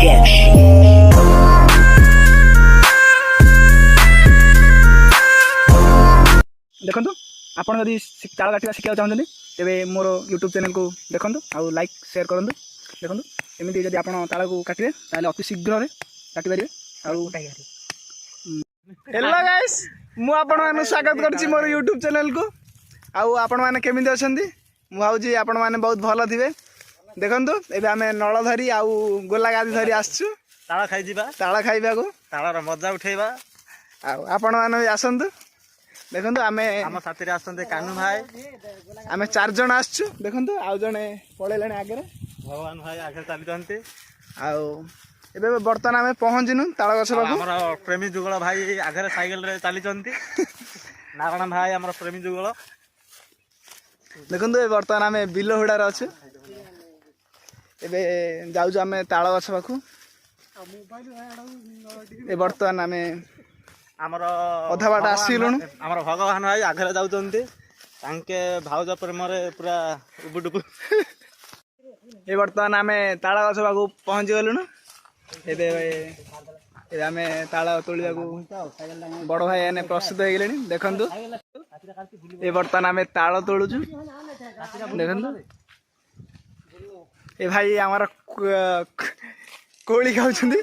देखो आपड़ जदि ताल काटा शिखा चाहते तेरे मोर यूट्यूब चैनल को देखो आउ लाइक शेयर करूँ देखो एमती जब आप ताल को काटे अति शीघ्र काटिपारे हेलो गाइस मु आपण माने स्वागत करछि मोर यूट्यूब चैनल को आउ आपण माने केमिति अछंती मु भाउजी आपण माने बहुत भल थिबे देखंतु एबे आमे नळ धरी आउ गोला गादी धरी आछछु ताଳ खाइजिबा ताळ खाइबा को ताळर मजा उठेबा आउ आपण माने आसंतु देखंतु आमे हम साथी रे आसंते कानू भाई आमे 4 जण आछछु देखंतु आउ जणे पळेलाणी आगे भगवान भाई आगे चली जंते आउ एबे बर्तन आमे पहुंचिनु ताळ गछ पाखु हमर प्रेमी जुगल भाई आगे साइकिल रे चली जंती नारायण भाई हमर प्रेमी जुगल देखंतु ए बर्तन आमे बिलो हुडार अछु एबे जाउ आमे ताळ गछ पाखु ए बर्तन आमे हमर अधा बाट आसीलुनु हमर भगवान भाई आगे जाउ जंती तांके भाउज प्रेम रे पूरा उबुडुबु ए बर्तन आमे ताळ गछ पाखु पहुंची गलुनु एबे एबे आमे ताळ तोलिया को बड़ भाई एने प्रस्तुत हो गले देखंतु ए बर्तन आमे ताळ तोलुछु देखंतु ए भाई हमारा कोली खाउछंदी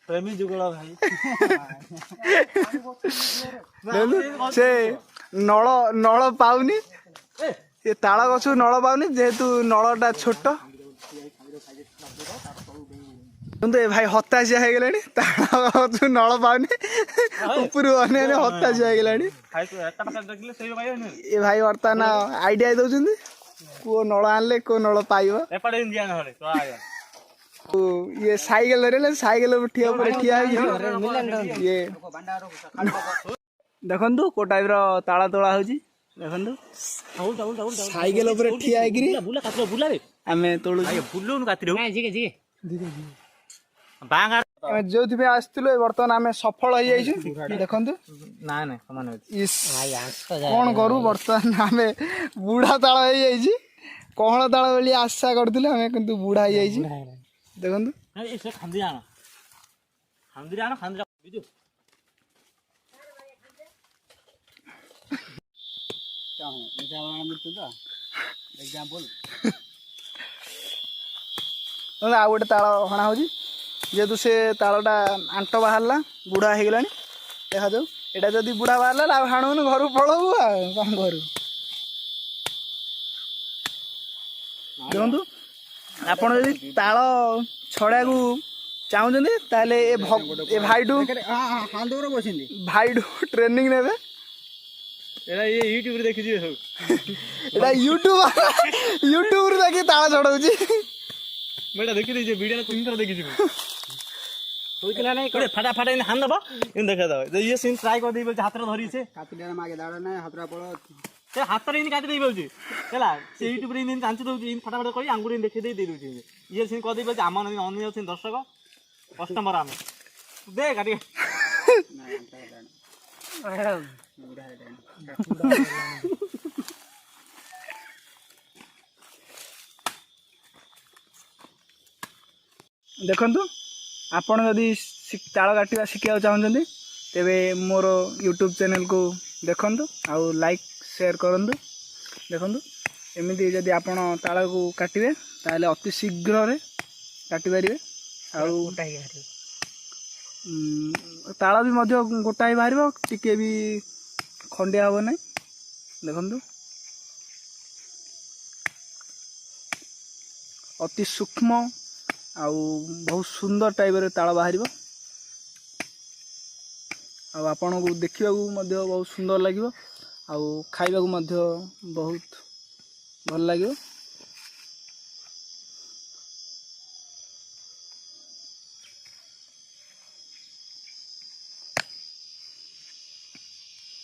प्रेमी जुगल भाई से नळ नळ पाउनी ये ताळ गछ नळ पाउनी जेहेतु नळटा छोट কিন্তু এ ভাই হতাশিয়া হয়ে গেলানি তাড়া নল পাওনি উপরু অনেক হতাশিয়া হয়ে গেলানি এ ভাই বর্তমান আইডিয়া দৌଛନ୍ତି কোন নল আনলে কোন নল পাইব ये साइकिल धरे साइकिल ठिया पर ठिया ये देखंतु को टाइप रो ताला तोला होजी देखंतु साइकिल ऊपर ठिया हेगिरी आमे तोलु बुलून काती रे जिगे जिगे जो थी आसलु बर्तमान आम सफल हो देखु ना ना समान कौन करूँ बर्तमान आम बुढ़ा ताल हो कहल ताल बोली आशा करूँ आम कि बुढ़ा हो देखु आ गोटे ताल हणा हो जेहेतु से तालटा आंट बाहरला बुढ़ा हो गला देखा जाऊ एटा जदि बुढ़ा बाहरला हाणुन घर पलू कौन करूँ देखु आपड़ जदि ताल छड़ा को चाहते ताले ए भाईटू ट्रेनिंग ने यूट्यूब देखी यूट्यूब देखी ताल छड़ाऊँ बेटा देखी दीजिए वीडियो में 3 थर देखी जी होइतला नै कोडे फटा फटा इन हान दबो इन देखा दबो जे ये सीन ट्राई कर देबो हाथ रे धरी से काटिले मागे दाड़ नै हाथ रे पड़ो से हाथ रे इन काटि देबो जी हैला से यूट्यूब रे इन चांची दउ इन फटा फटा करी आंगुरी देखि दे दे दउ ये सीन कर देबो आम अन्य अछि दर्शक कस्टमर आम दे काटि देखंतु आपण जदि ताल काटा शिखा चाहते तेरे मोर यूट्यूब चैनल को देखंतु आउ लाइक शेयर करूँ देखु एमती जदि आपण ताल को काटे ताले अति शीघ्र काटिपारे ताल भी गोटा ही बाहर टिके भी खंडिया हम ना देखु अति सूक्ष्म आउ बहुत सुंदर टाइप रे ताल बाहर आपन को देखा बहुत सुंदर लगे आउ खाइबा बहुत भल लगे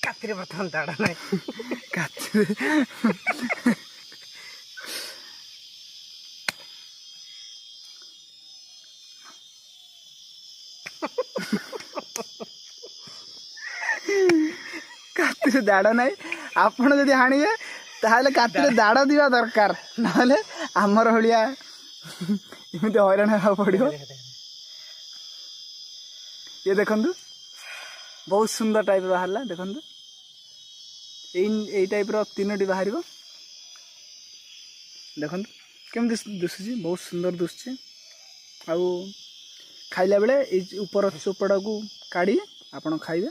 कातिरे प्रथम ताड़ा नै कातिरे कातिरे दाड़ ना आपण जदि हाणिबे ताहले कातिरे दाड़ दिवा दरकार नाले आमर हलिया एमती हैरान होगा पड़ो ये देखंतु बहुत सुंदर टाइप बाहरला देखंतु एई टाइप रो 3टी बाहर देखंतु केमती दुसुची बहुत सुंदर दुसुची आउ खाइला बेले ऊपर चोपड़ा को काढ़ी आपण खाइबे